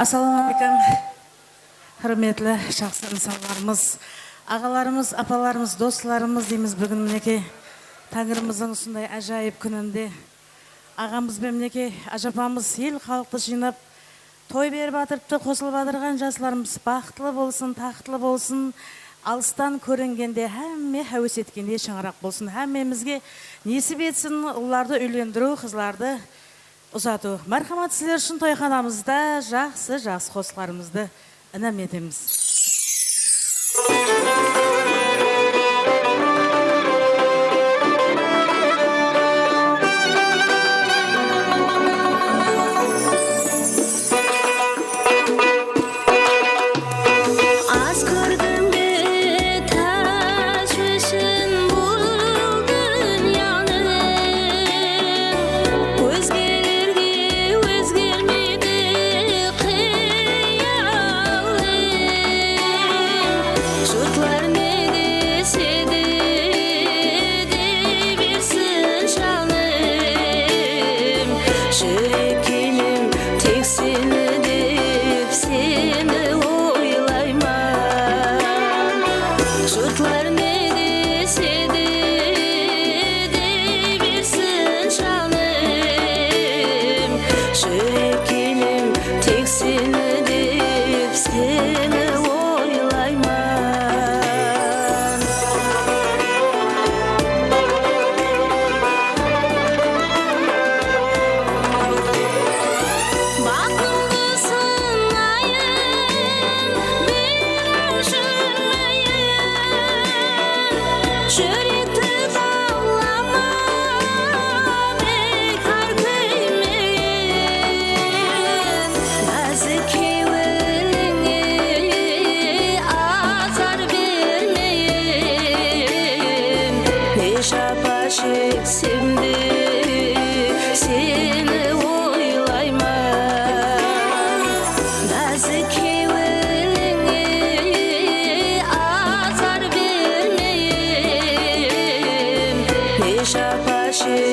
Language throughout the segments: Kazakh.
Assalamualaikum. Hürmetli şahsı insanlarımız, ağalarımız, apalarımız, dostlarımız дейміз бүгін мінеке Тәңіріміздің ұсындай ажайып күнінде ағамыз бен мінеке ажапамыз ел халықты жинап той беріп атырыпты, қосылып атырған жастарымыз бақытлы болсын, тақтылы болсын, алыстан көрінгенде әмме әуес еткенде шаңырақ болсын, әммемізге несіп етсін ұлларды үйлендіру, қызларды ұзату. Мархамат сіздер үшін тойханамызда жақсы қосыларымызды інім етеміз.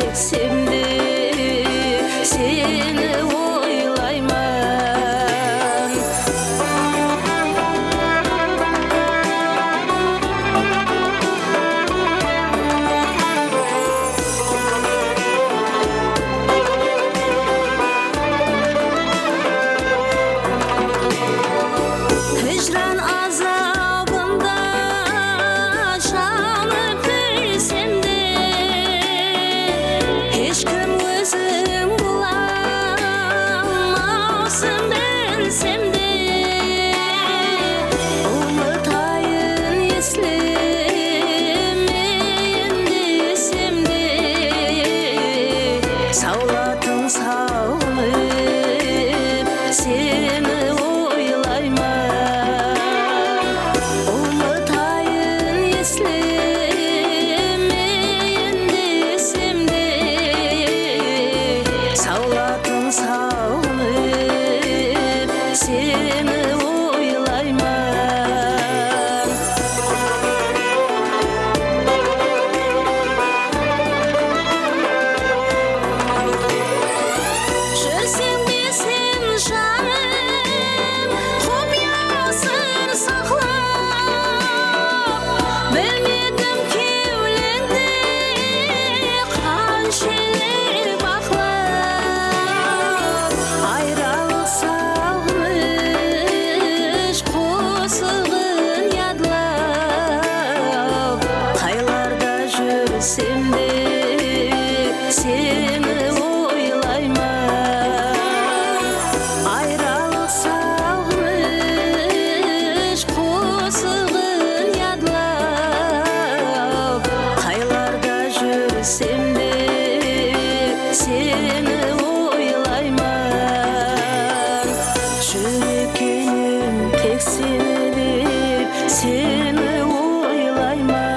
Seni Şimdi seni oylayman, yüreğim tek seni oylayman.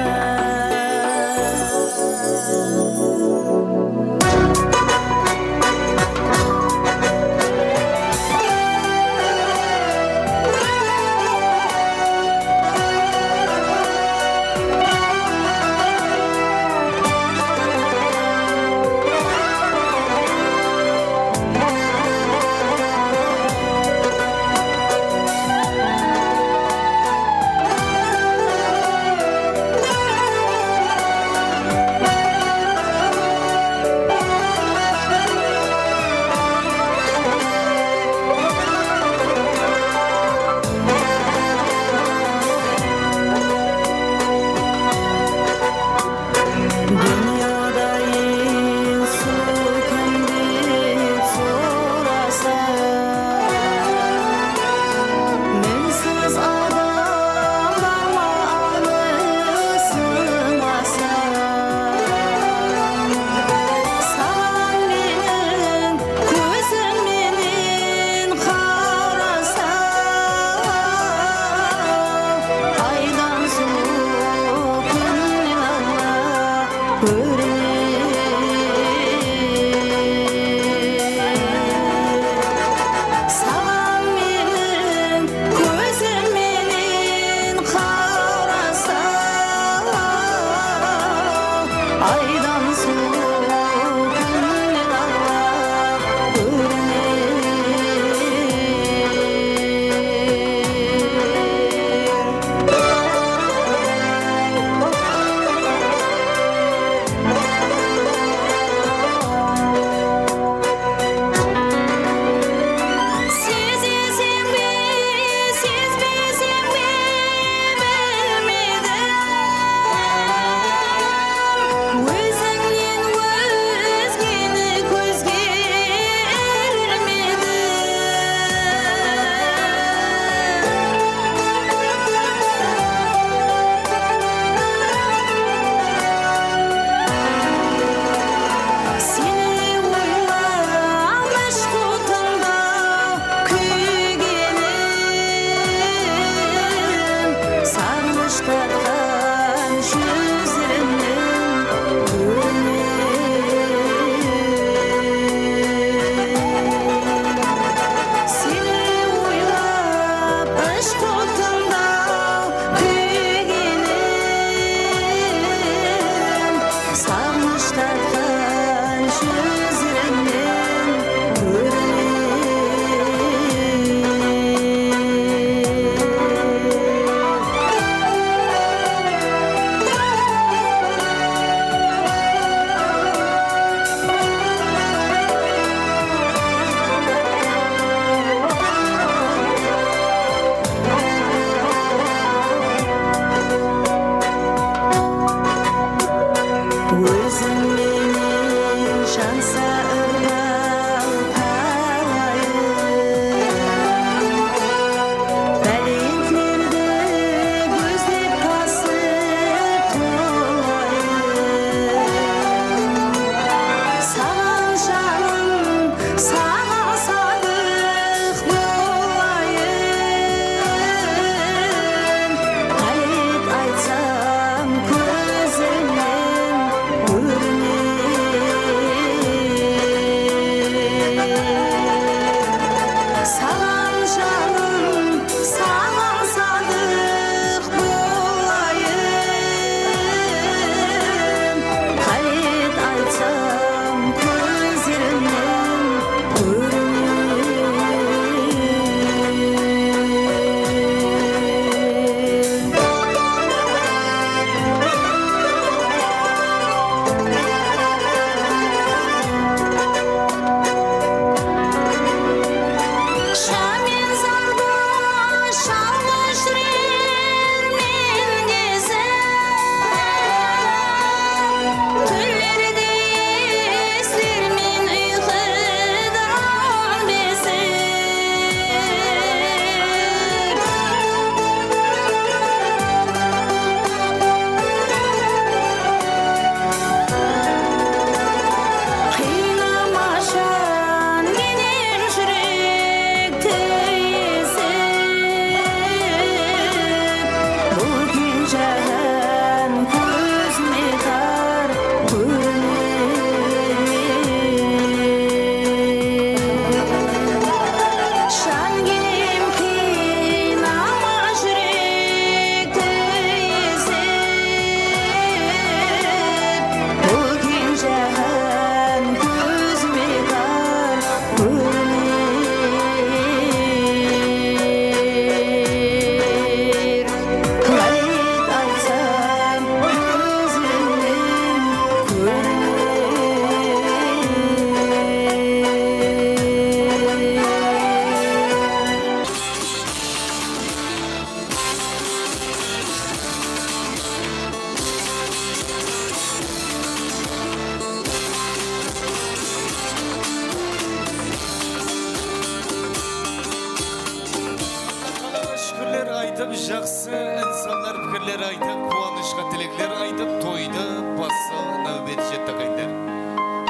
тілектер айтып, қуанышқа тілектер айтып, тойды басы нәубет жетті ағайындар.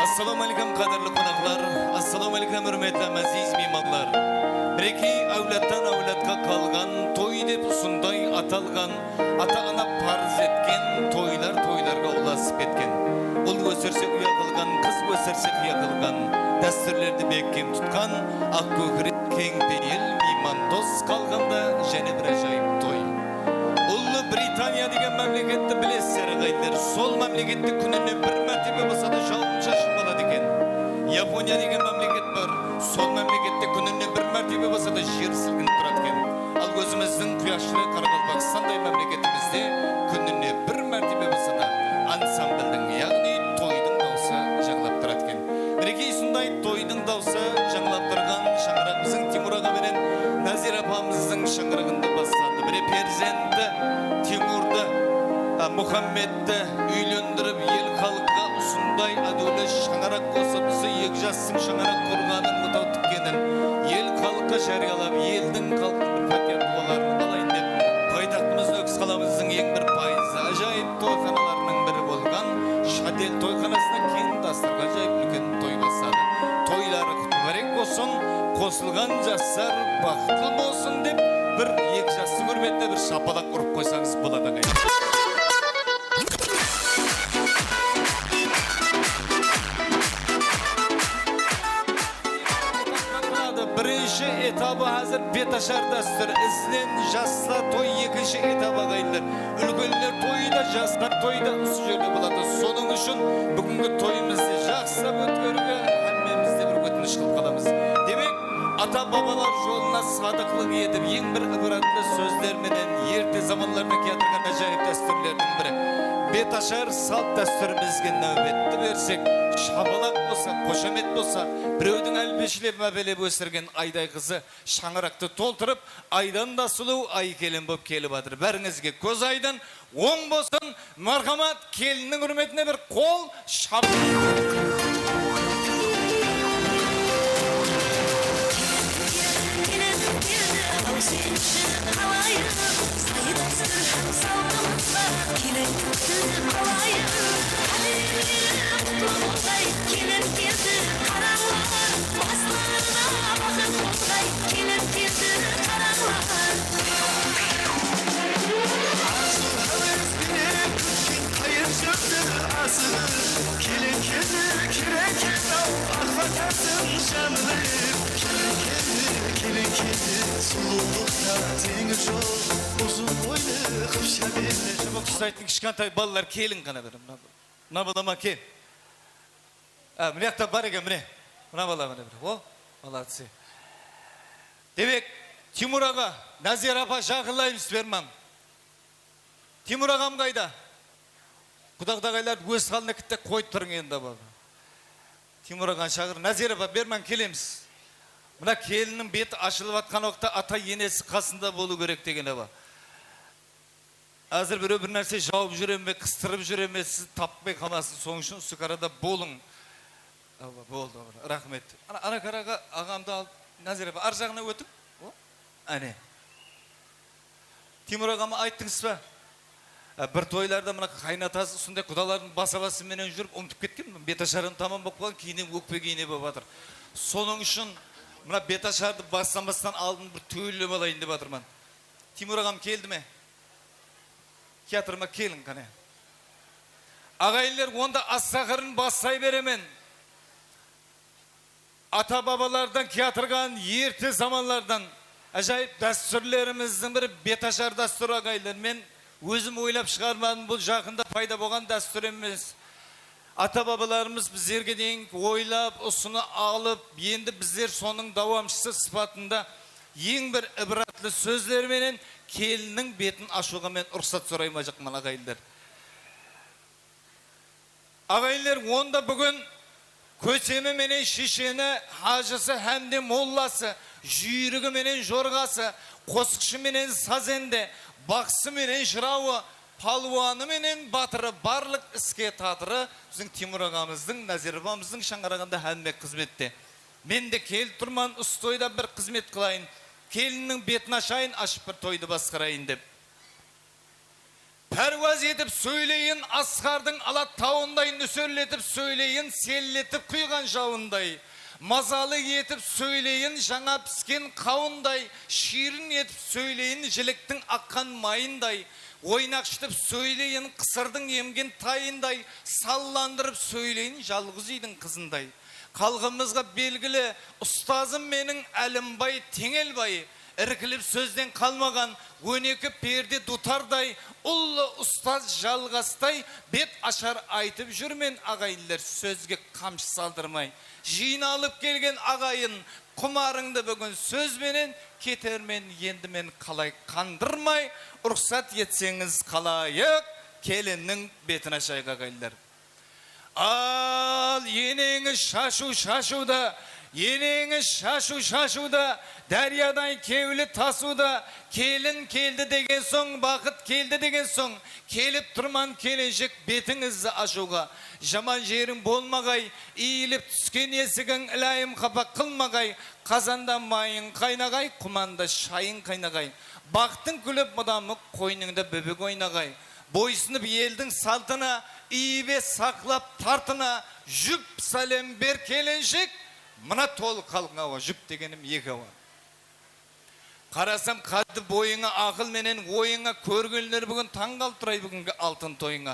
Ассаламу алейкум қадірлі қонақлар, ассаламу алейкум үрметлі мәзиз мейманлар. Бірекей әулеттен әулетқа қалған, той деп ұсындай аталған, ата-ана парыз еткен, тойларға ұласып кеткен. Ұл өсірсе ұя қылған, қыз өсірсе қия қылған, дәстүрлерді беккем тұтқан, ақ көкірек кең пейіл, мейман дос қалғанда және бір ажайып той. Ұлы Британия деген мемлекетті білесіздер ағайындар. Сол мемлекетті күніне бір мәртебе болса да жауын шашын болады екен. Япония деген мемлекет бар. Сол мемлекетте күніне бір мәртебе болса да жер сілкініп тұрады екен. Ал өзіміздің құяшылы Қарақалпақстандай мемлекетімізде күніне бір мәртебе болса да ансамбльдің, яғни тойдың дауысы жаңалап тұрады екен. Бірекей сондай тойдың дауысы жаңалап тұрған шаңырақ біздің Тимур аға менен Назира апамыздың шаңырағында басталды. Бірі перзенті Тимурды, Мұхаммедті үйлендіріп ел халыққа ұсындай әдөлі шаңырақ қосып, бізді екі жастың шаңырақ құрғанын мұтау тіккенін, ел халыққа жариялап, елдің халқын бір пәтер дуаларын алайын деп, пайтақтымыз өкіс қаламыздың ең бір пайызы ажайып тойханаларының бірі болған Шател тойханасына кең дастарға жайып үлкен той бастады. Тойлары құтбарек болсын, қосылған жастар бақытты болсын деп, бір екі жастың үрметіне бір шапалақ ұрып қойсаңыз болады ағайын. Бірінші этабы әзір беташар дәстүр, ізінен жасла той екінші этабы ағайындар. Үлкенлер тойда, жастар тойда осы жерде болады. Соның үшін бүгінгі тойымызды жақсылап өткеруге әмемізде бір өтініш қылып қаламыз. Демек, ата-бабалар жолына садықлық етіп, ең бір ібратты сөздерменен ерте заманларына келтірген ажайып дәстүрлердің бірі. Беташар салт дәстүрімізге нәубетті берсек, шабалақ болса, қошамет болса, біреудің әлбешілеп мәбелеп өсірген айдай қызы шаңырақты толтырып, айдан да сұлу ай келін боп келіп адыр. Бәріңізге көз айдан оң болсын, мархамат, келіннің үрметіне бір қол шабалақ. Құсайтын кішкентай балалар келін қана бір. Мына балама кел. Міне ақтап бар екен, міне. Мына бала міне бір. О, молодцы. Демек, Тимур аға, Назира апа жақылаймыз бермам. Тимур ағам қайда? Құдағдағайлар өз қалына кітті қойып тұрың енді бaba. Тимур аған шағыр, Назира апа бермам келеміз. Мына келіннің беті ашылып атқан уақытта ата енесі қасында болу керек деген аба. Әзір біреу бір нәрсе жауып жүреме, қыстырып жүреме, сіз таппай қаласын, соң үшін сүкарада болың. Болды, рахмет. Ана қараға ағамды алып, Назира апа, ар жағына өтіп. Әне. Тимур ағама айттыңыз ба? Бір тойларда мына қайнатасы сондай құдалардың баса-басы менен жүріп, ұмытып кеткен. Беташарын тамам болып қалған, кейінен өкпе кейіне болып жатыр. Соның үшін мына беташарды бастан алдын бір төйлеп алайын деп жатырмын. Тимур ағам келді ме? Театрыма келін қане. Ағайынлар, онда ас-сақырын бастай беремен. Ата-бабалардан театрған ерте заманлардан әжайып дәстүрлеріміздің бірі беташар дәстүр ағайынлар. Мен өзім ойлап шығармадым, бұл жақында пайда болған дәстүр емес. Ата-бабаларымыз біздерге дейін ойлап, ұсыны алып, енді біздер соның давамшысы сыпатында ең бір ібратлы сөздерменен келіннің бетін ашуға мен ұрсат сұрайма жақман ағайындар. Ағайындар, онда бүгін көсемі менен шешені, хажысы, әмде молласы, жүйрігі менен жорғасы, қосқышы менен сазенде, бақсы менен жырауы, палуаны менен батыры, барлық іске татыры біздің Тимур ағамыздың, Назира апамыздың шаңырағында әмбек қызметте. Мен де келіп тұрман ұстойда бір қызмет қылайын, келіннің бетін ашайын, ашып бір тойды басқарайын деп. Pervaz edip söyleyin askardım Alatağınday, nüsörletip söyleyin selletip kuygan jağınday. Mazalı yetip söyleyin жаңа pіскен қауындай, şirin etip söyleyin jiliktin akkan mayınday. Oynakşıtıp söyleyin kısırdın emgen tayınday, sallandırıp söyleyin жалғыз үйдің kızınday. Kalgımızga belgili ustazım menin Әлімбай Теңелбай, іркіліп сөзден қалмаған 12 перде дутардай, ұлы ұстаз жалғастай бет ашар айтып жүрмен ағайындар сөзге қамшы салдырмай. Жиналып келген ағайын құмарыңды бүгін сөзменен кетермен енді мен қалай қандырмай, рұқсат етсеңіз қалайық келіннің бетін ашайық ағайындар. Ал енеңіз шашу-шашуда, енеңіз шашу-шашуда, дариядай кеулі тасуда, келін келді деген соң, бақыт келді деген соң, келіп тұрман келешек бетіңізді ашуға. Жаман жерің болмағай, иіліп түскен есігің ілайым қапақ қылмағай, қазанда майын қайнағай, құманда шайын қайнағай. Бақтың күліп мұдамы қойныңда бөбек ойнағай. Бойсынып елдің салтына, иібе сақлап тартына, жүп сәлем бер келіншек, мына толы қалғауа, жүп дегенім екі ауа. Қарасам қадды бойыңа ақыл менен ойыңа көргенлер бүгін таңғал тұрай бүгінгі алтын тойыңа.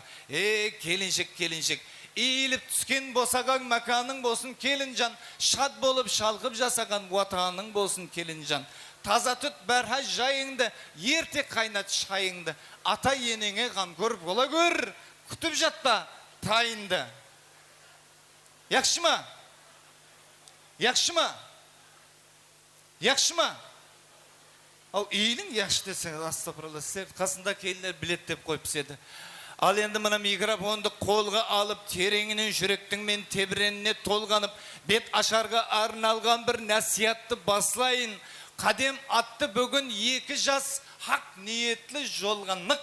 Келіншек, келіншек, иіліп түскен босаған мәканың болсын келінжан, шат болып шалқып жасаған ватаның болсын келінжан. Таза түт бәрхай жайыңды, ерте қайнат шайыңды, ата енеңе ғам көріп ола көр, күтіп жатпа тайынды. Яқшы ма? Яқшы ма? Яқшы ма? Ау ийлің яқшы десең, астапырылы, қасында келінер білет деп қойып седі. Ал енді мұна микрофонды қолға алып, тереңінен жүректің мен тебіреніне толғанып, бет ашарға арналған бір нәсиятты басылайын. Қадем атты бүгін 2 жас хақ ниетлі жолғанық.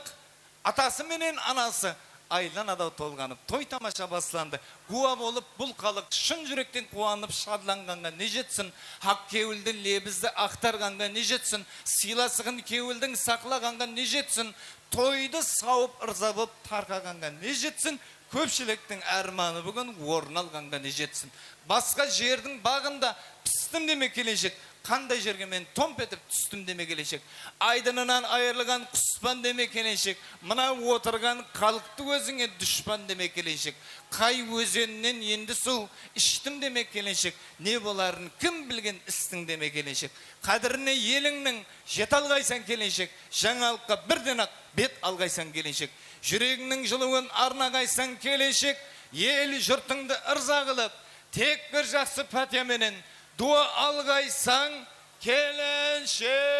Атасы менен анасы айлан адау толғанып, той тамаша басыланды. Гуа болып бұл қалық шын жүректен қуанып шадланғанға не жетсін? Хақ кеуілді лебізді ақтарғанға не жетсін? Сыйласығын кеуілдің сақлағанға не жетсін? Тойды сауып ырзабып тарқағанға не жетсін? Көпшіліктің әрманы бүгін орын алғанға не жетсін? Басқа жердің бағында пістім деме келешек. Қандай жерге мен томп етіп түстім деме келешек. Айдынынан айырылған құспан деме келешек. Мына отырған қалықты өзіңе дүшпан деме келешек. Қай өзенінен енді су іштім деме келешек. Не боларын кім білген істің деме келешек. Қадіріне еліңнің жет алғайсан келешек. Жаңалыққа бірден ақ бет алғайсан келешек. Жүрегіңнің жылуын арнағайсан келешек. Ел жұртыңды ырза қылып, тек бір жақсы пәтияменен дуа алғайсан келіншек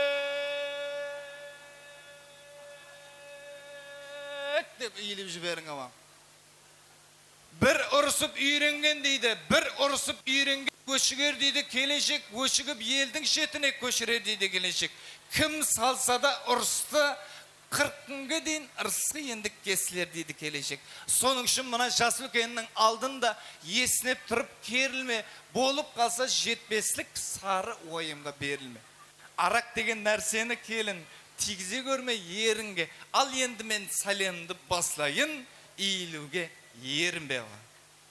деп иіліп жіберің ама. Бір ұрысып үйренген дейді, бір ұрысып үйренген көшігер дейді келіншек, көшігіп елдің шетіне көшірер дейді келіншек. Кім салса да ұрысты 40 күнге дейін ырысқы енді кесілер дейді келешек. Соның үшін мұна жас үлкеннің алдында есінеп тұрып керілме, болып қалса жетпеслік сары ойымға берілме. Арақ деген нәрсені келін тигізе көрме ерінге, ал енді мен сәлемді басылайын, иілуге ерінбе.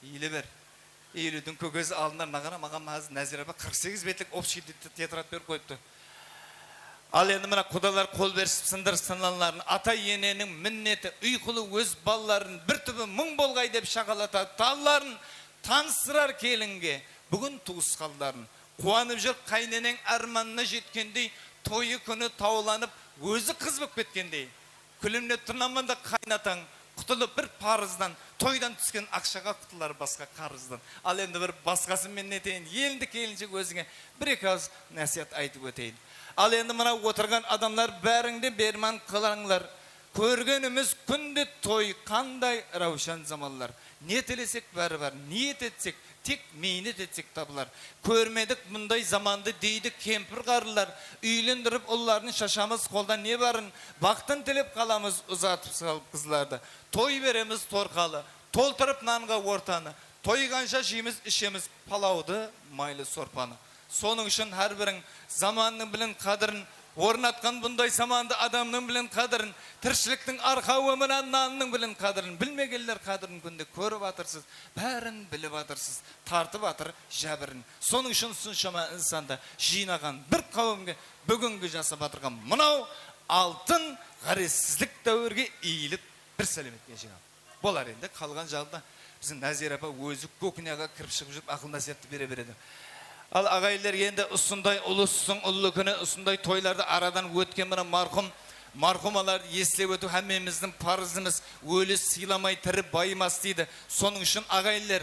Иілі бер. Иілудің көкөзі алдынан нағана маған мағыз Нәзира апа 48 бетлік общий тетрат беріп қойыпты. Ал енді мына құдалар қол берсіп сындыр сыналарын, ата ененің міннеті, ұйқылы өз балаларын бір түбі мұң болғай деп шағалатады. Талларын таныстырар келінге, бүгін туысқалдарын. Қуанып жүр қайненең арманына жеткендей, тойы күні тауланып, өзі қыз болып кеткендей. Күлімне тұрнамында қайнатаң, құтылып бір парыздан, тойдан түскен ақшаға құтылар басқа қарыздан. Ал енді бір басқасын мен нетейін, елді келіншек өзіңе бір-екі ауыз нәсият айтып өтейін. Ал енді мына отырған адамдар бәріңде берман қылаңлар. Көргеніміз күнде той қандай раушан замалар. Не тілесек бәрі бар, ниет етсек, тек мейнет етсек табылар. Көрмедік мұндай заманды дейді кемпір қарылар. Үйлендіріп ұлларын шашамыз қолда не барын. Бақтын тілеп қаламыз ұзатып салып қызларды. Той береміз торқалы, толтырып нанға ортаны. Тойғанша жейміз ішеміз палауды, майлы сорпаны. Соның үшін әрбірің заманның білін қадырын Ornatkan bunday zamanda adamның bilen kadırın, tırşılıktың arkağı bilen nanның bilen kadırın, bilmegenler kadırın günde körüp atırsız, bärin bilip atırsız, tartıp atır jabirin. Sonun üçün şama insanda jinagan bir kavimge bugünkü jasap atırgan mınav altın garessizlik döwürge iyilip bir selamet yaşagan. Bolar endi kalgan jagda bizim Nazir apa özü kökünaga kirip çıkıp жүрүп akıl nasihatty bere beredi. Al agaylar endi usunday ulusun ullukunu usunday toylarda aradan ötken bana marhumalar eslep ötü hemmemizin parzımız ölü sıylamay tirip baymas deydi. Sonun üçün agaylar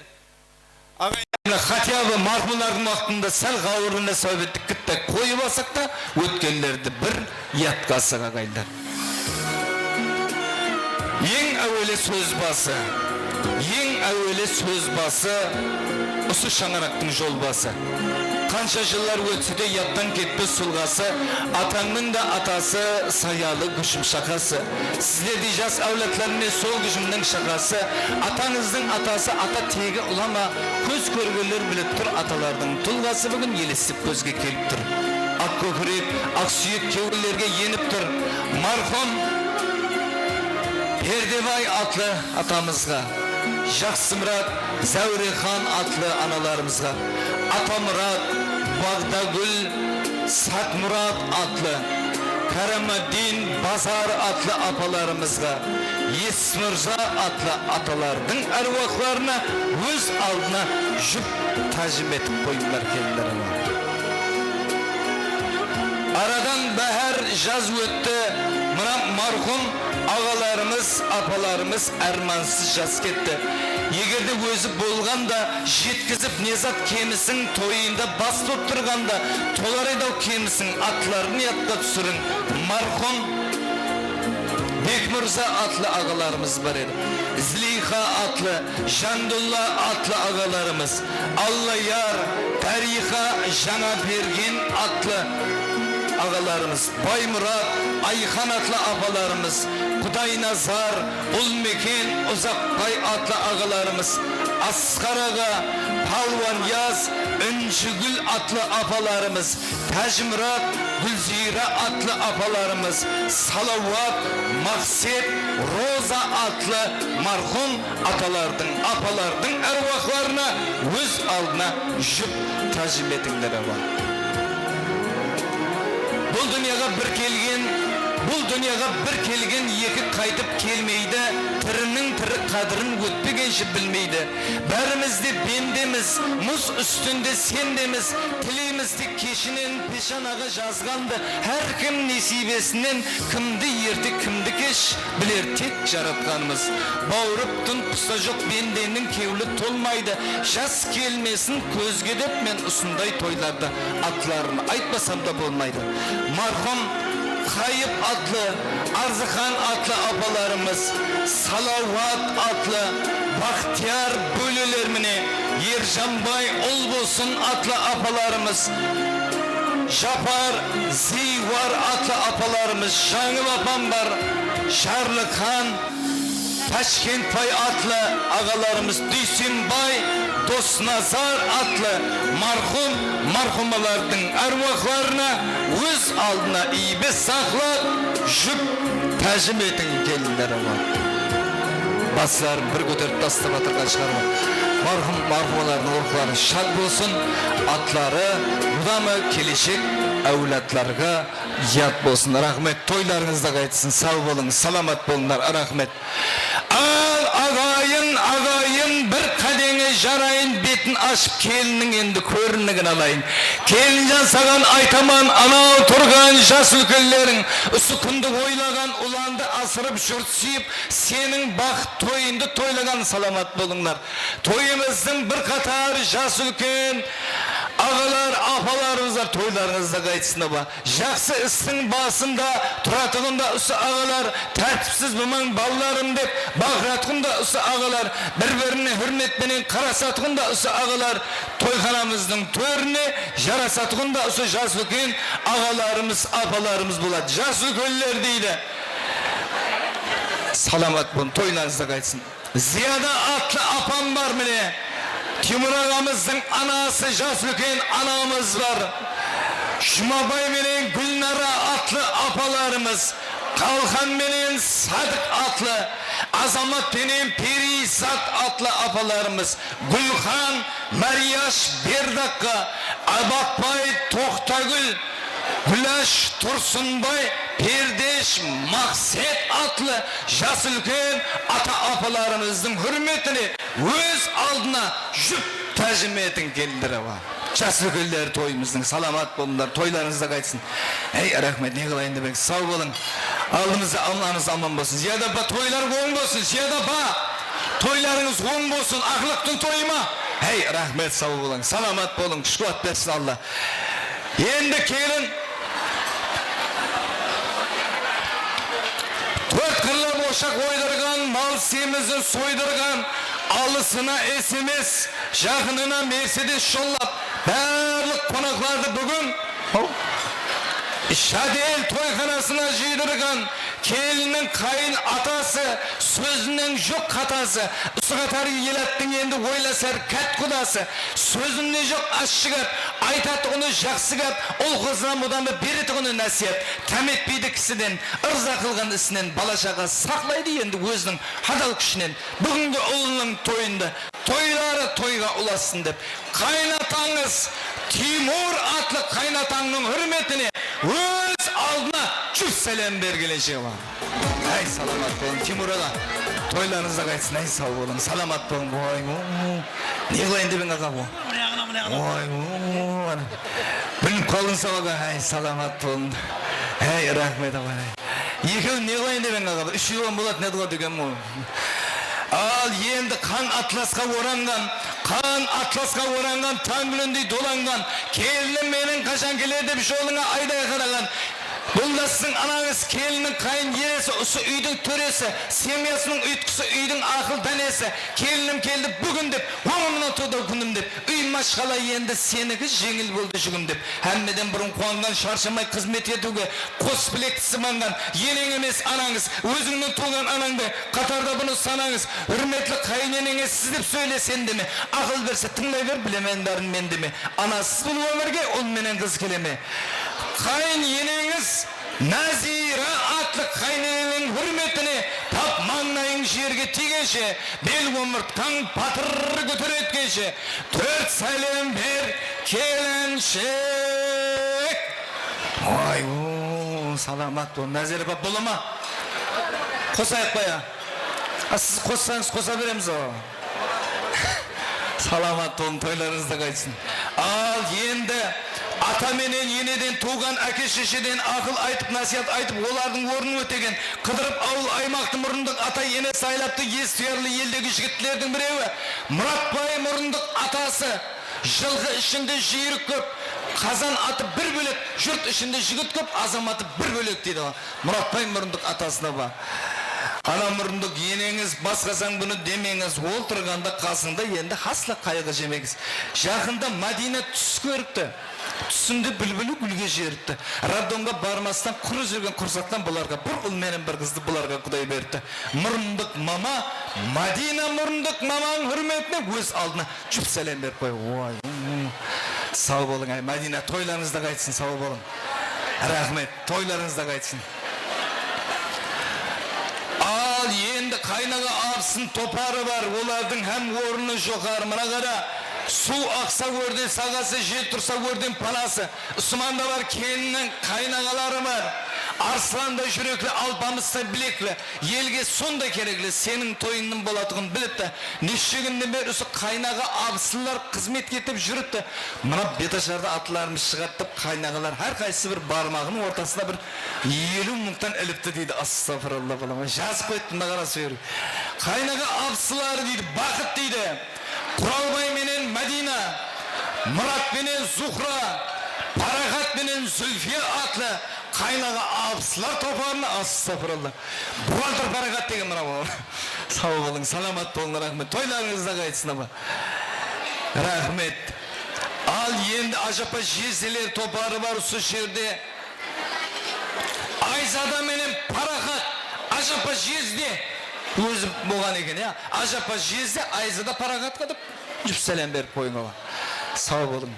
hatiyabı marhumların vaktında sel gavuruna sohbetlik gitti koyup alsak da ötkenlerdi bir yatkasak agaylar. Eng avveli söz bası, eng avveli söz bası, usu şangaraktın jol bası. Kança yıllar ötse de yattan ketmez sulgası, atanın da atası sayalı güçüm şakası. Size diyeceğiz avlatlarının sol gücümden şakası. Atanızın atası ata tegi ulama, göz körgüler bilip tur atalardan tulgası bugün yelesip gözge kelip tur. Ak kökürep, ak suyuk kevullerge yenip tur. Marhum Perdebay atlı atamızga, Jaksımrat, Zəvrihan atlı analarımızga, Atamurat, Bağdagül, Satmurat atlı, Karamadin, Bazar atlı apalarımızga, Yesmirza atlı atalardın ervaklarına öz aldına jüp tacim etip koyunlar kendilerine. Aradan bahar jaz öttü, marhum ağalarımız, apalarımız ermansız jaz ketti. Егерде өзі болғанда, жеткізіп Незат кемісін тойында бас топтырғанда, толар едау кемісін атларын ятқа түсірін. Мархум Бекмұрза атлы ağalarımız бар еді. Злиха атлы, Жандулла атлы ağalarımız, Аллаяр, Тариха, Жаңаберген атлы ağalarımız, Baymurат, Ayhan atlı apalarımız, Kudaynazar, Ulmeken, Uzakbay atlı ağalarımız, Asgar ağa, Palvan Yaz, Öncügül atlı apalarımız, Tacmurat, Gülzira atlı apalarımız, Salavat, Makset, Roza atlı marhum atalardın, apalardın ervaklarına öz aldına jüp tacim etinlere var. Bu dünyaya bir kelgen yeki kaytıp kelmeydi, tırının tırı kadırın ötpegеншi bilmeydi. Bärimizde bendemiz, muz üstünde sendemiz, tilimizde keşinin peşanağı жазганды, her kim nesibesinden kimdi yerdi kimdi keş bilir tek jaratkanımız. Bağırıptın kusa жоқ bendenin kevli tolmaydı, jaz kelmesin közge dep men usunday toylarda atlarını aytmasam da bolmaydı. Marhum Kayıp adlı, Arzıhan adlı apalarımız, Salavat adlı, Bahtiyar bölülermini, Yerjanbay Olbosun adlı apalarımız, Japar, Zivar adlı apalarımız, Şangıl apam var, Şarlıkhan, Taşkentpay adlı ağalarımız, Düsünbay, Dostnazar adlı marhumalardın ervaklarına öz aldına iyibe saklap jüp tacim etin gelinlere var. Baslar bir götürüp tastap atırgan çıkarma. Marhumaların orukları şad bolsun, atları budamı kelişik evlatlarga yat bolsun. Rahmet, toylarınızda kayıtsın, sağ olun, salamat bolunlar, rahmet. Agayın bir kadeni jarayın betin açıp kelinin endi körünlüğün alayın. Kelincan sağan aytaman ana turgan jas ülkelerin üsükünde oylagan ulandı asırıp jürtsiyip senin bak toyunda toylagan salamat bolunlar. Toyumuzun bir katar jas ülken ağalar, apalarımızlar toylarınızda kayıtsın ba. Jaksı ısın basında, turatığında üsü ağalar, tertipsiz buman ballarım dep, bağratığında üsü ağalar, birbirine hürmetmenin karasatığında üsü ağalar, toyhanamızın törüne, jarasatığında üsü jaslıkın ağalarımız, apalarımız bulat. Jaslıköller değil. Salamat bulun, toylarınızda kayıtsın. Ziyada atlı apam var mı ne? Timur ağamızın anası Jaslıkın anamız var. Жұмабай менен Гүлнара атлы апаларымыз, Қалхан менен Садық атлы, Азамат менен Перизат атлы апаларымыз, Гүлхан, Марияш Бердаққа, Абақбай Тоқтагүл, Гүләш Тұрсынбай, Пердеш Мақсет атлы жас үлкен ата апаларымыздың хүрметіне өз алдына жүп тәжіметін келдірі бар. Жас үлкендер тойымыздың саламат болыңдар, тойларыңызда қайтсын. Ей, рахмет, не қылайын деп, сау болың. Алдымызда Аллаңыз аман болсын. Зияда ба, тойлар оң болсын. Зияда ба, тойларыңыз оң болсын. Ақлықтың тойы ма? Ей, рахмет, сау болың. Саламат болың. Күш қуат берсін Алла. Енді келін төрт қырлап ошақ ойдырған, мал семізін сойдырған, алысына SMS, жақынына Мерседес жоллап, барлық қонақтарды бүгін Шадел тойханасына жидырған, келінің қайын атасы, сөзінің жоқ қатасы, ұсығатар елаттың енді ойласар кәт құдасы, сөзінде жоқ ашшығап, айтаты құны жақсығап, ол қызына мұдамы береті құны нәсиет, тәметпейді кісіден, ырза қылған ісінен, балашаға сақлайды енді өзінің хадал күшінен. Бүгінгі ұлының тойында, тойлары тойға ұласын деп, қайнатаңыз Тимур атлы қайнатаңның хүрметіне өз алдына жүз сәлем бергеленше бар. Әй, саламат болың, Тимур аға, тойларыңызда қайтсын, әй, сау болың, саламат болың. Ой, не қылайын дебен аға бұл? Ой, біліп қалың сау аға, әй, саламат болың. Әй, рахмет аға. Екеуін не қылайын дебен аға, үш елуан болады, не дұға деген мұ? Ал енді қан атласқа оранған, таң күліндей доланған, келінім менің қашан келеді деп жолыңа айдай қараған. Бұлдасың анаңыз келінің қайын ересі, ұсы үйдің төресі, семьясының ұйтқысы үйдің ақыл дәнесі. Келінім келді бүгін деп, оңымына тода күнім деп, үй машқала енді сенікі жеңіл болды жүгім деп. Әммеден бұрын қуанған шаршамай қызмет етуге, қос білекті сыманған, енең емес анаңыз, өзіңнің туған анаңды, қатарда бұны санаңыз. Үрметлі қайын енеңе сіз деп сөйлесен деме, ақыл берсе тыңдай бер, білемен бәрін мен деме. Анасыз бұл өмірге ол менен қыз келеме. Қайын енеңіз Назира атлы қайненің хүрметіне тап маңнайың жерге тигенше, бел омыртқан батыр көтір еткенше, төрт сәлем бер келіншек. Ой, саламат бол. Назира бап бола ма? Қосайық бая. Сіз қоссаңыз қоса береміз о. Саламат болын, тойларыңызда қайтсын. Ал енді ата менен енеден туған әке шешеден ақыл айтып, насият айтып, олардың орнын өтеген, қыдырып ауыл аймақты мұрындық ата ене сайлапты ес тұярлы елдегі жігітлердің біреуі. Мұратбай мұрындық атасы, жылғы ішінде жүйрік көп, қазан аты бір бөлек, жұрт ішінде жігіт көп, азаматы бір бөлек дейді. Мұратбай мұрындық атасына ба. Ана мұрындық енеңіз басқасаң бұны демеңіз, ол тұрғанда қасында енді хасла қайғы жемеңіз. Жақында Мадина түс көріпті. Түсінде бүлбүлі гүлге жеріпті. Радонға бармастан құры жүрген құрсақтан бұларға бір ұл менен бір қызды бұларға құдай берді. Мұрындық мама, Мадина мұрындық маманың хүрметіне өз алдына жүп сәлем беріп қой. Ой, сау болың, әй Мадина, тойларыңызда қайтсын, сау болың. Рахмет, тойларыңызда қайтсын. Ал енді қайнаға апсын топары бар, олардың һәм орны жоғары. Мына қара, су ақса көрден сағасы, жел тұрса көрден панасы. Үсманда бар келіннің қайнағалары бар. Арсландай жүрекли, алпамыстай білеклі, елге сондай кереклі, сенің тойының болатығын біліпті. Нешегінде бер үсі қайнаға абысылар қызмет кетіп жүріпті. Мұна беташарда атыларымыз шығаттып, қайнағалар әр қайсы бір бармағының ортасына бір 50 мұңтан іліпті дейді. Астафыралла балама, жазып қойыпты нағара сөйір. Қайнаға абысылары дейді, бақыт дейді. Құралбай менен Мәдина, Мұрат менен Зухра, Парағат менен Зүлфия атлы қайнаға абысылар топарына. Астафыралла. Бұғалтыр Парағат деген мұна бол. Сау болың, саламат болың, рахмет. Тойларыңызда қайтсын аба. Рахмет. Ал енді ажапа жезелер топары бар осы жерде. Айзада менен Парағат, ажапа жезде өзі болған екен, я. Ажапа жезде, Айзада Парағатқа деп жүп сәлем беріп қойыңа. Сау болың.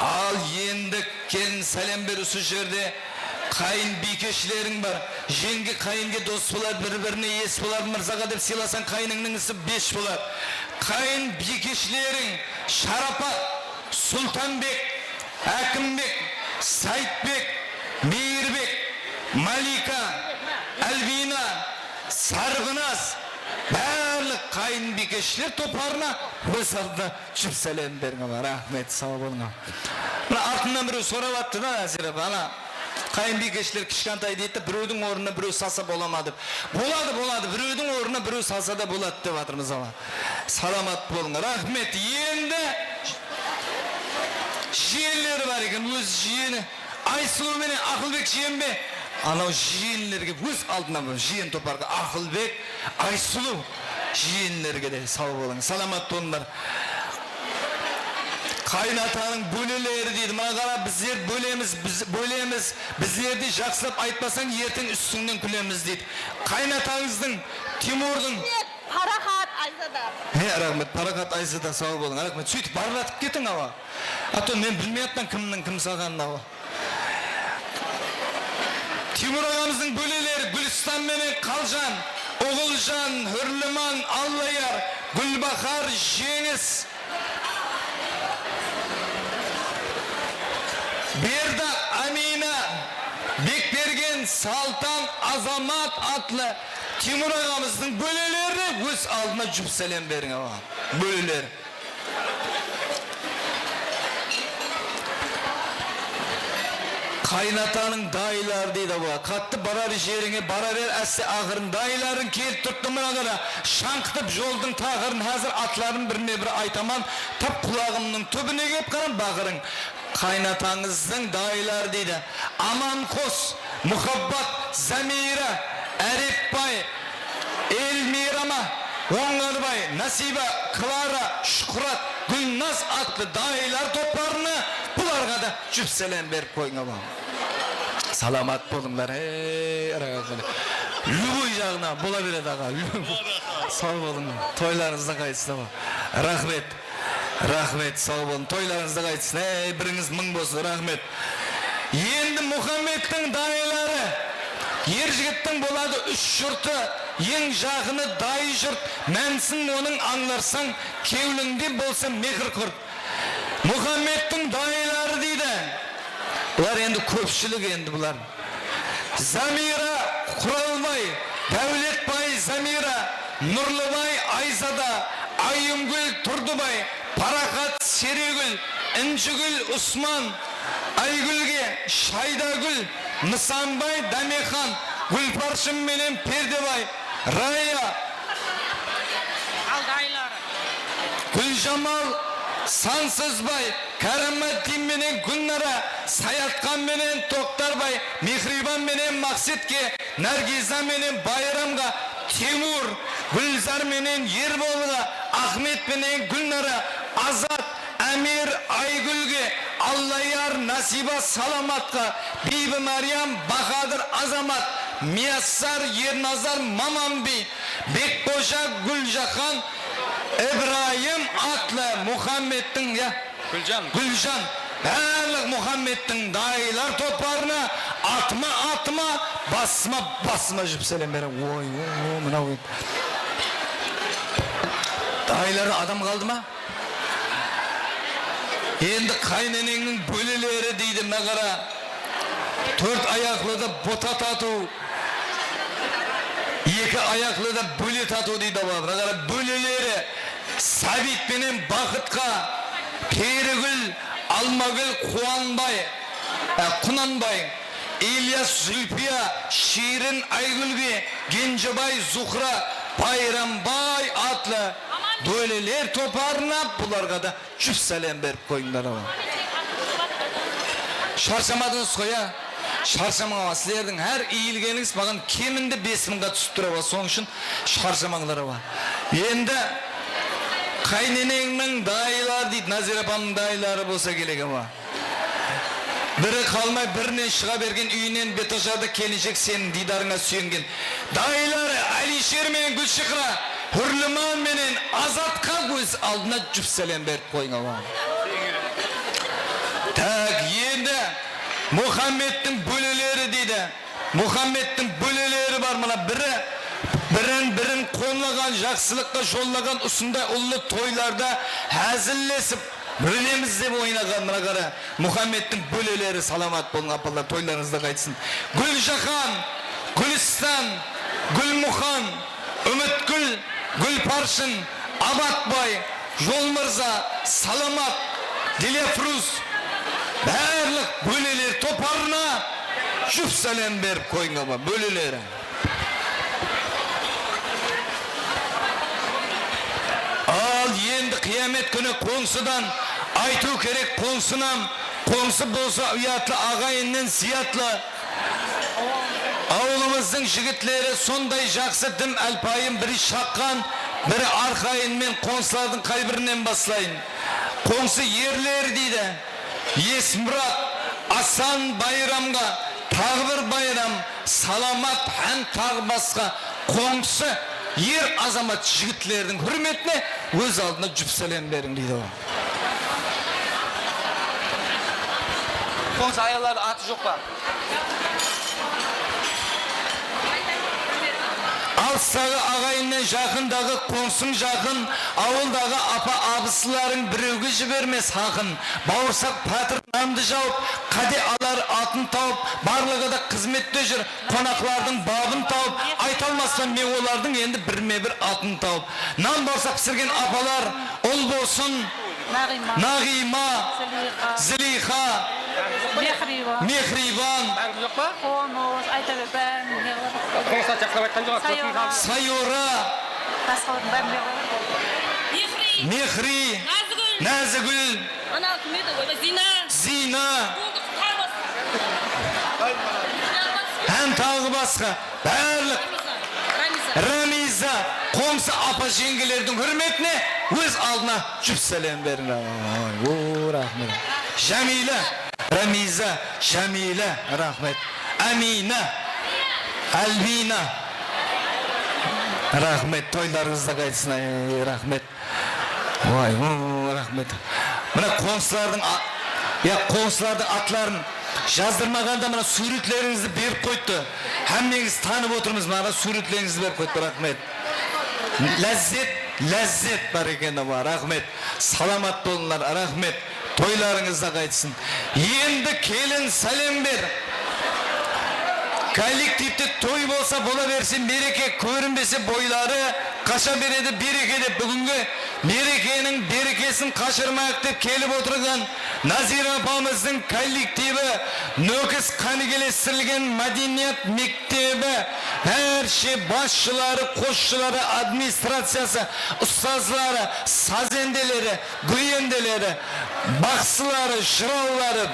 Al endi kelin salem berisi jerde kayın bikeşlerin var. Jengi kayınge dost bular, bir-birine es bular. Mırzaga dep silasan kayınının isi 5 bular. Kayın bikeşlerin Şarapat, Sultanbek, Hakimbek, Saitbek, Mehirbek, Malika, Albina, Sargınaz, bärlik kayın bikeşler toparına hısarda çüp selam berine rahmet sağ olun. Артынан біреу сұрап атты да әзірі бала қайын бикешілер кішкентай дейді да біреудің орнына біреу салса бола ма деп. Болады біреудің орнына біреу салса да болады деп жатырмыз ала. Саламат болыңдар рахмет. Енді жиенлері бар екен, өз жиені Айсұлу менен Ақылбек жиен бе? Анау жиенлерге өз алдына жиен топарға Ақылбек, Айсұлу жиенлерге де сау болыңдар, саламат болыңдар. Kaynata'nın bölüleri deydi. Bana qara bizler bölemiz. Bizlerdi жақсылап айтпасаң ертең üstünden külemiz deydi. Kaynata'nızın Timur'dың Парахат Айзада. Рахмет, Парахат Айзада сау болың. Рахмет. Сөйтіп барылатып кетің ава. Ато мен білмей аттан кімнің кім салғанын ава. Timur ағамыздың бөлелері Гүлстан менен Қалжан, Оғылжан, Хүрліман, Аллаяр, Гүлбахар, Жеңіс, Берда, Amina, Bekbergen, Saltan, Azamat atlı Timur ağamızın bölüleri öz aldına cüp selam verin ama. Bölüleri. Kaynatanın dayılar deydi bu. Kattı barar жеріңе bara ver әсі ağırın. Dayıların kelip tuttu bana kadar. Şankıtıp joldun tağırın. Hazır atların birine bir aytaman. Tap kulağımның tübüne kep karan bağırın. Kaynatanızın dayılar deydi. Aman Kos, Muhabbat, Zamira, Eripbay, Elmirama, Ongarbay, Nasiba, Klara, Şükrat, Gülnaz atlı dayılar toplarını bularga da cüp selam berip koyun ama. Salamat bolunglar. Любой жағына бола береді аға. Сау болың. Тойларыңызда қайтсын аға. Рахмет. Рахмет, сау болың. Тойларыңызда қайтсын. Біріңіз мың болсын. Рахмет. Енді Мұхаммедтің дайылары ер жігіттің болады 3 жұрты. Ең жағыны дайы жұрт. Мәнсін оның аңларсаң кеуліңде болса мехір құрт. Мұхаммедтің дайылары дейді. Бұлар енді көпшілік енді бұлар. Замира Құралбай, Дәулетбай Замира, Нұрлыбай Айзада, Айымгүл Тұрдыбай, Парахат Серегүл, Інжігүл Усман, Айгүлге Шайдагүл, Нысанбай Дамехан, Гүлпаршым менен Пердебай, Рая, Гүлжамал Сансызбай, Кәрәмәттин менен Гүлнара, Саятқан менен Тоқтарбай, Мехрибан менен Мақсетке, Нәргиза менен Байрамға, Тимур, Гүлзар менен Ерболға, Ахмет менен Гүлнара, Азат, Әмир, Айгүлге, Аллаяр, Насиба, Саламатқа, Бейбі Мариям, Бахадыр, Азамат, Мияссар, Ерназар, Маманби, Бекбожа, Гүлжахан, İbrahim atlı Muhammed'in ya Gülcan bәрлік Muhammed'in dayılar toplarına atma basma jüp selam bere oy mına oy dayıları adam kaldı mı? Endi kaynenengin bölüleri deydi mağara 4 ayaklı da bota tatu 2 ayaklı da bölü tatu deydi mağara bölüleri Sabit benim Bakıtqa, Perigül, Almagül, Kunanbay, İlyas Zülfiya, Şirin Aygülge, Gencebay Zuhra, Bayrambay atlı böyleler toparına bularga da cüp selam berip koyunlar ama. Şarşamadınız koya. Şarşamağa sizlerдің her iyilgeniz mаған keminde 5.000'ga түсіп тұрава. Соң үшін şarşamаңлары var. Енді Kaynenengнің dayılar deyді, Назира апамның dayıları болса керек ama. Бірі қалмай бірінен шыға берген үйінен беташарда келіншек сенің дидарыңа сүйенген. Dayıları Алишер мен Гүлшиқра, Хүрліман менен Азатқа көз алдына жүп сәлем беріп қойың ama. Muhammed'in böleleri deydi. Muhammed'in böleleri var mana birin ko'nlagan жақсылыққа жоллаган usunda ullu toylarda hazillesip bilemiz deb o'ynagan mana qara. Muhammed'in böleleri salamat bo'lin apalar, toylarınızda qaytsin. Guljahan, Gulistan, Gulmuhan, Ümitgül, Gulparshin, Abatboy, Yolmirza, Salamat, Dilafruz bärlik böleler toparına juft salam berip qo'yinga ba böleleri. Al endi qiyomat kuni qo'ngsidan aytу керек qo'ngsinam, qo'ngsi bo'lsa uyatli ag'ayindan ziyatli. Avlumuzning yigitleri sonday жақсы dim alpayim biri şaqqan, biri arqayın men qo'ngslarning qaybirinden baslayın. Qo'ngsi yerleri deydi. Esmurat, Asan bayramga, tағы bir bayram, salamat hem tағы basqa qo'ngsi yer azamat jigitlerдің hürmetine öz aldına cüp salam berin deydi o. Qo'ngsi ayollar ati yo'q ba? Alsağı ağayından жақындағы qo'ngsin жақын, avulдағы apa abısıların biröge jibermez haqın. Bauırsak patır namdı jaup, qade alar atın taup, barlığı da қызметте жүр, qonaqlardың babın taup, aytalmasdan men olardың endi birme bir atın taup. Nam barsak pişirgen apalar, ol bolsun, Nagima, Ziliha, Mehriban, Қоныс, Айтабек, Qo'ngsi жақсылап айтқан жоқ. Sayora, Mehri, Nazigül, Zina, hem tағы басқа барлық Ramiza, qo'ngsi apa jengilerдің hürmetine öz aldına cüp salam berin. Rahmet. Jamila, Ramiza, Jamila, rahmet. Amina, Albina, rahmet. Toylarınızda qaytsin, rahmet. Vay, rahmet. Mana qo'ngslarning atlarini jazdırmaganda mana suretlerinizni berip qo'ydi. Hammamiz tanib o'tirmiz, mana suretlerinizni berip qo'ydi, rahmet. Lazzet bar ekan, rahmet. Salamat bo'linglar, rahmet. Toylarınızda qaytsin. Endi kelin salam ber. Kollektivde toy bolsa bola versin, bereke көрінбесе boyları kaça beredi bereke deb bugungi merekenin berekesin kaçırmak deb kelip oturgan Nazira apamızın kollektivi nökis qanigelestirilgen madaniyat mektebi her şey başçıları, qo'shchilari, administratsiyasi, ustozlari, sazendeleri, güyendeleri, baxsılari, jirovlari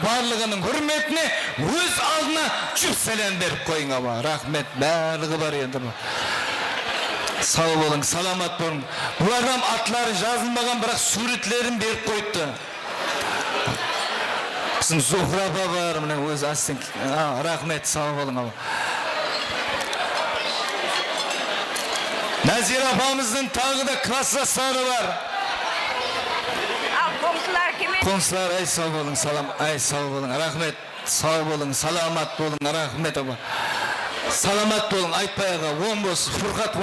barlig'ining hurmetine öz aldına cüp salam berip qo'ying ama rahmet barlig'i bar endi. Sağ olun, salamat bo'lin. Bulardan atlari yazılmagan biroq suretlerini berip qo'ydi. Bizim Zuhra var, mana o'z astin. Rahmet, sağ olun ama. Nazira apamızın tағы da klassasları var. Qo'ngsilar kimi? Qo'ngsilar, ay sağ olun, salam, ay sağ olun, rahmet, sağ olun, salamat bo'lin, rahmet ama. Salamat bo'lin, aytpayaga, o'n bo'lsin, Furqat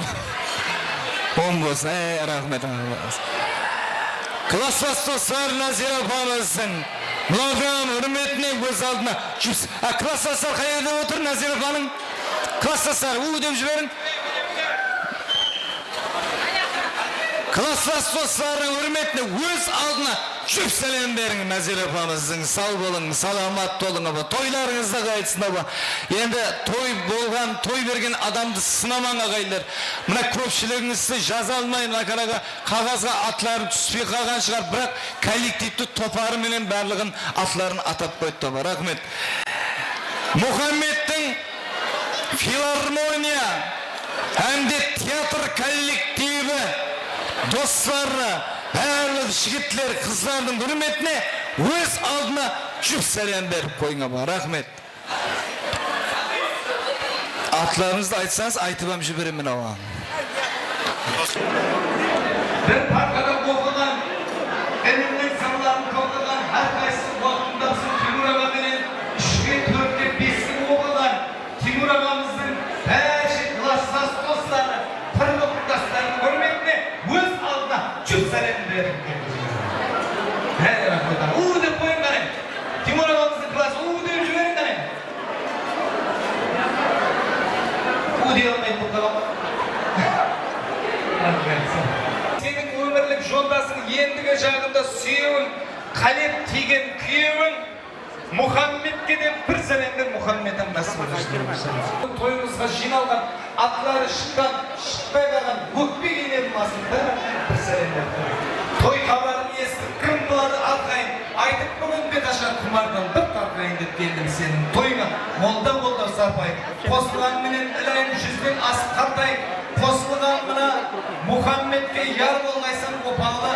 o'n bo'lsin, ay rahmet. Klassas dostlar Nazira apamızın. Bulardan hürmetine göz aldına. Klassaslar qayerda otur Nazira apa'nın? Klassaslar, deb jiberin. Klassas dostlarının hürmetine öz aldına cüp salam berin Nazira apamızın. Sağ olun, salamat olun ama toylarınızda qaytsin ama. Endi toy bolgan, toy bergen adamды sınaman ağaylar. Mına köpçülüğünüzü jaza almayın, qag'azga atlarını түспей қалған шығар, бірақ kollektivді toparı menen barlig'in atlarını atap qo'ydi. Rahmet. Muhammed'in filarmoniya hamda teatr kollektivi dostları, bәрлік жігітлер, қыздардың hürmetine öz aldına cüp salam berip qo'ying ama rahmet. Atlarınızda aytsanız aytıbam jiberemin ama. Bir parkada qo'rqilgan, elimning sirlarini qo'rqilgan har qaysi vaqtimda bizim figura bilan Cükselen verip Hey rahmetan. Uğur de koyun gane. Timur ağamızın klası. Uğur de ücüverin gane. Uğur de yapmayın bu kadar. Senin ömürlük jondasın yendige jağında suyun, kalep tigen kuyun, Muhammed'e de bir senemdir Muhammed'e nasıl oluşturmuşsunuz? Toyumuzda jinalgan, atları şıkkan, şıkmay kalan, hukbi giyinilmasın da bir senemdir. Toy kabarını estik, kim bulanı atlayın, aytıp bugün bir taşar kumardan bir kalkayın dep geldim senin toyuna. Molda sarpayın, posluğan menen ilayın yüzden asıp kartayın, posluğan mına Muhammed'e yar olmaysan opalı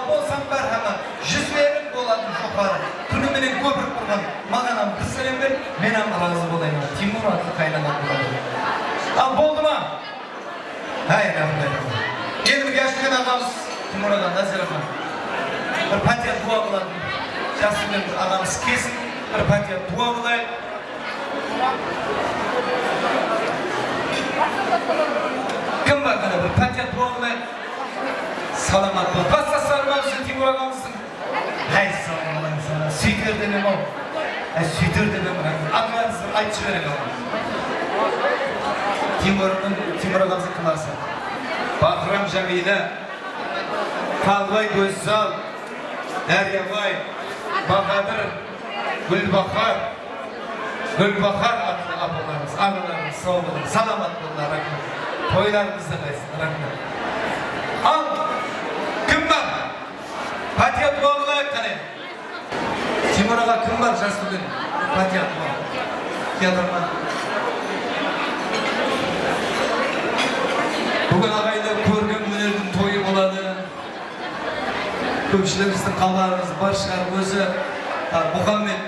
bolsan berhama, yüzlerin boladın şokarı. Tunu menen köpürüp durgan, mağanam kız selemdir, menam razı bolayım. Timur atlı kaynanan buladın. Al boldu mu? Hayır rahmet. Geldim yaşlıken ağamız, Timur ağam, Nazir ağam. Bir patiya dua buladın. Yaşlıken ağamız kesin, bir patiya dua bulayım. Kim var kana bir patiya dua bulayım. Salamat bol. Basta sarmamsın Timur ağamızın. Hay sağ olun sana. Sütür demem o. Sütür demem o. Adlarınızı aytçı verin o. Timur ağamızın kılarsa. Bahram Jamile, Kalvay Gözzal, Deryabay, Bahadır, Gülbahar adlı ablalarımız, ağalarımız, sağ olun, salamat bunlar, rahmet. Toylarımızda kaysın, rahmet. Al, kim var? Fatiha dua olayım tane. Timur ağa kim var jaz bugün? Fatiha dua. Yadırma. Bugün ağayla көрген мөнердің тойы болады. Көпшілігіміздің қалаларымыз бар шығар өзі Мұхаммед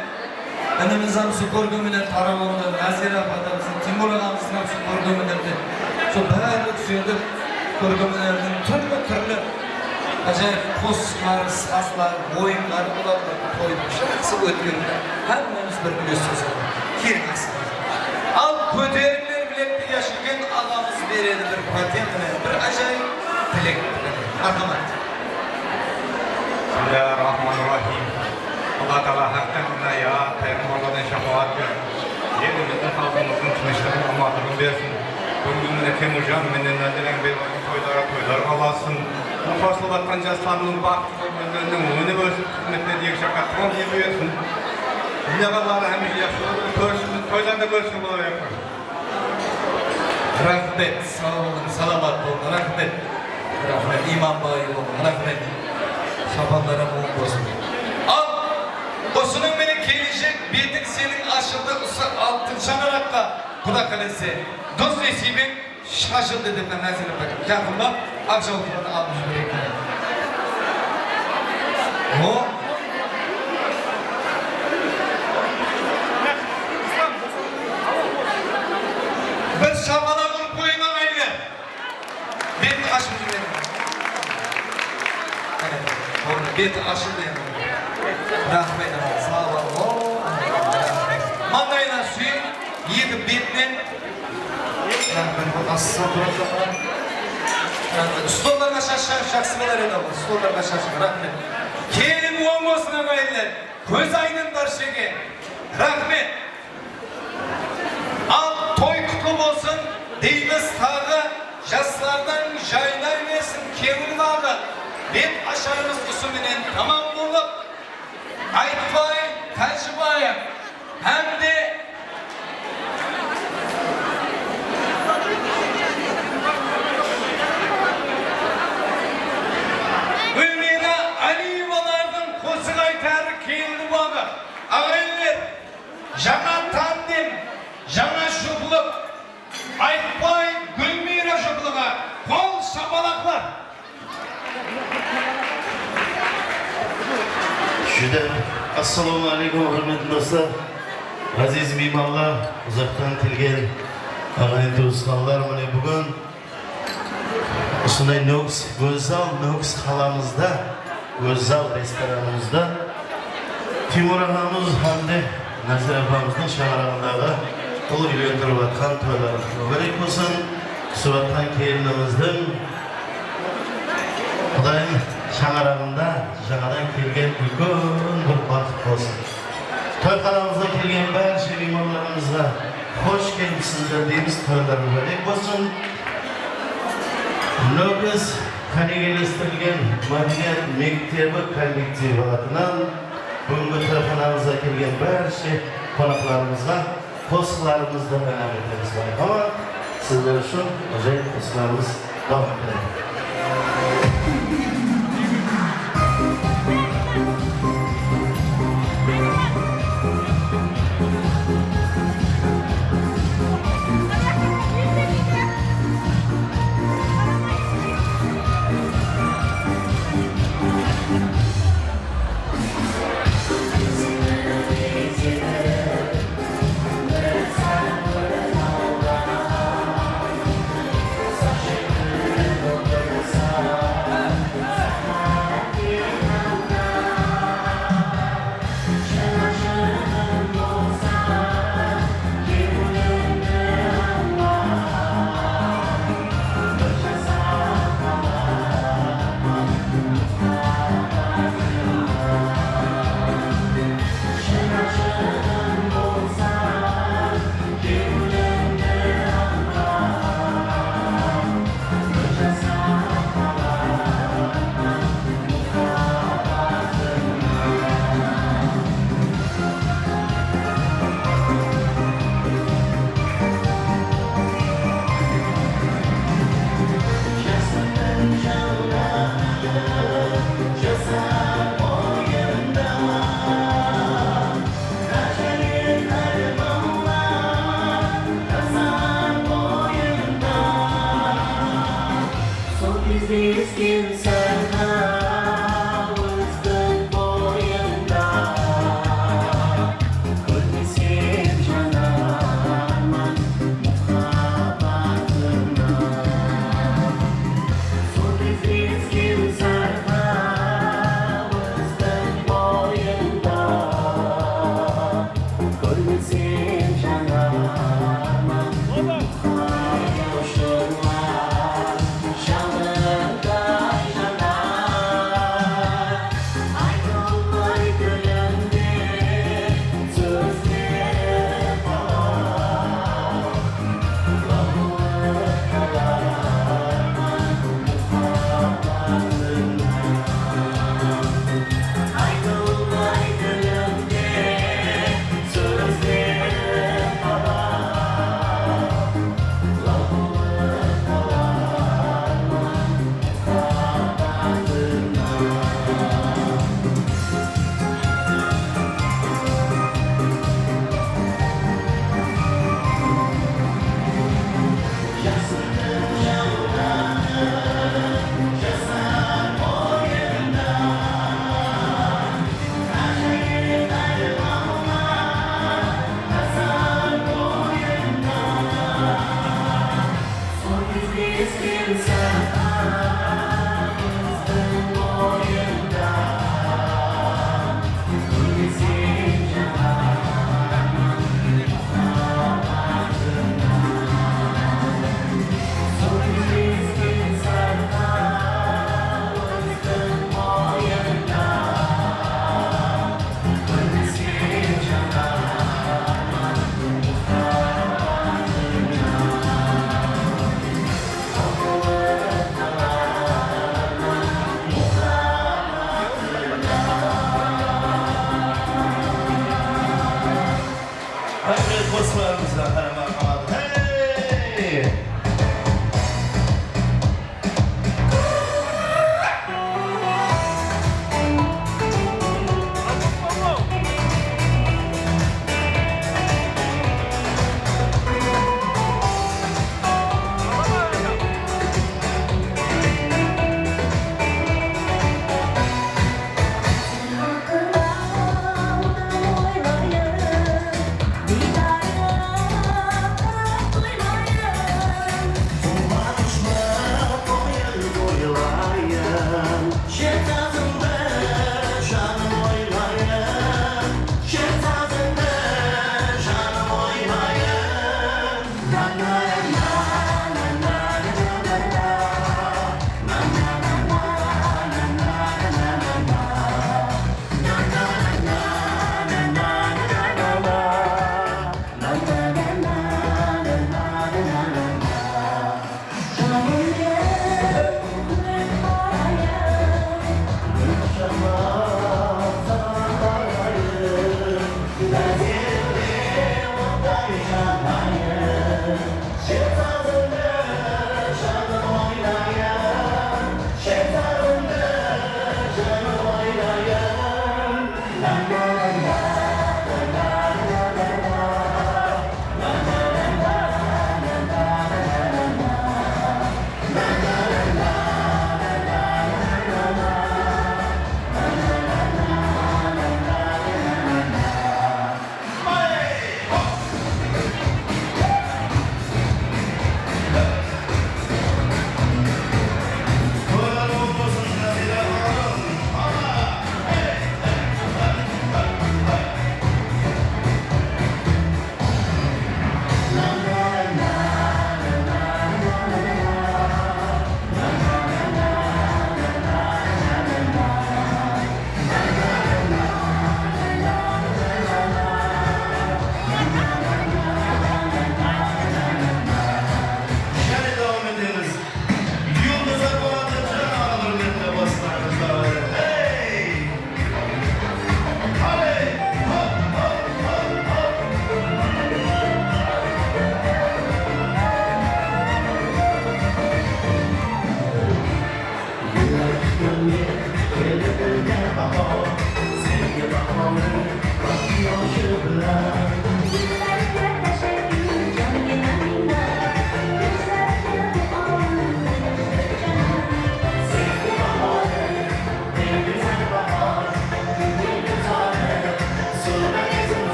ініміз амсы көрген мөнер тарап oldu. Назира апатамыздың, Тимур ағамыздың амсы көрген мөнерді. Сол барлық сүйендіп көрген мөнердің түрлі acayip қосқар, сазлар, ойындар болады тойдың жақсы өткенде. Әрмеміз бір үлесіміз olur. Келin асыл. Al көтеріңдер білетті yaşayan ağamız veredi bir patentine, bir acayip dilek. Marhamat. Bismillahirrahmanirrahim. Allah Teala haktan ya peygamberlerden şefaat verin. Yerimizden halkımızın tinçliğini amadını versin. Bugünün Temurcan menenlerden bir toylar alasın. Bu fasılattan jaslanının baktı menenlerden önü bölsün, hizmetine diye şakatron yemeyesin. Yine Allah'a hem yaşlıları görsün, toylarda görsün bunu yapar. Rahmet, sağ olun, salamat olun, rahmet. Rahmet, iman bayi olun, rahmet. Şabanlara muğum olsun. Al, osunun beni gelecek, betin senin aşıldı, altın şanarakta. Kuda kalesi, dost resibin şaşıl dedim ben Nazir'e bakın. Yakında akşam okulunu almış börekleri. O, bir şabana vurup koyma aynı. Beti aşmış benim. Evet, orada beti aşıldı yani. Rahmet ama sağ olun. Mandayla suyu yedi betinin. Rahmet asıl durumda. Stollarına şaksımalar edi ama. Stollarına şaksımalar. Rahmet. Kelim olmasın ağaylar. Göz aydın var şeke. Rahmet. Al toy kutlu olsun, deyimiz tağı, jaslardan jaylar versin, kevin bağı. Bet aşarımız usulünen tamam bulup, aytbay, tacbay, hem de Gülmina Aliyevalardan kosu kaytarı kevin bağı. Ağaylar, jana tandem, jana şubluk, aytbay, Gülmira şubluğa, kol şapalaklar. Şurada, assalomu alaykum hurmatli do'stlar, aziz mehmonlar, uzoqdan kelgan og'ayni do'stlar, mana bugun shunday go'zal Nukus qalamizda, go'zal restoranimizda Timur og'amiz hamda Nazira opamizning shaharlarindagi qo'l uylantirayotgan to'ylar muborak bo'lsin. Suratdan kelinimizdan Kudayın şanarağında жаңадан kelgen үлкен bir baxt olsun. Toyxonamızga kelgan barcha mehmonlarimizga hoş kelibsizlar deymiz, to'ylar muborak bo'lsin. Nukus Qanigelashtirilgan madaniyat maktabi kollektivi atidan bugungi to'yxonamizga kelgan barcha qo'noqlarimizga qo'shiqlarimizdan bayon etamiz. Ama sizlar uchun ajoyib qo'shiqlarimiz davom etadi. Sen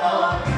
aman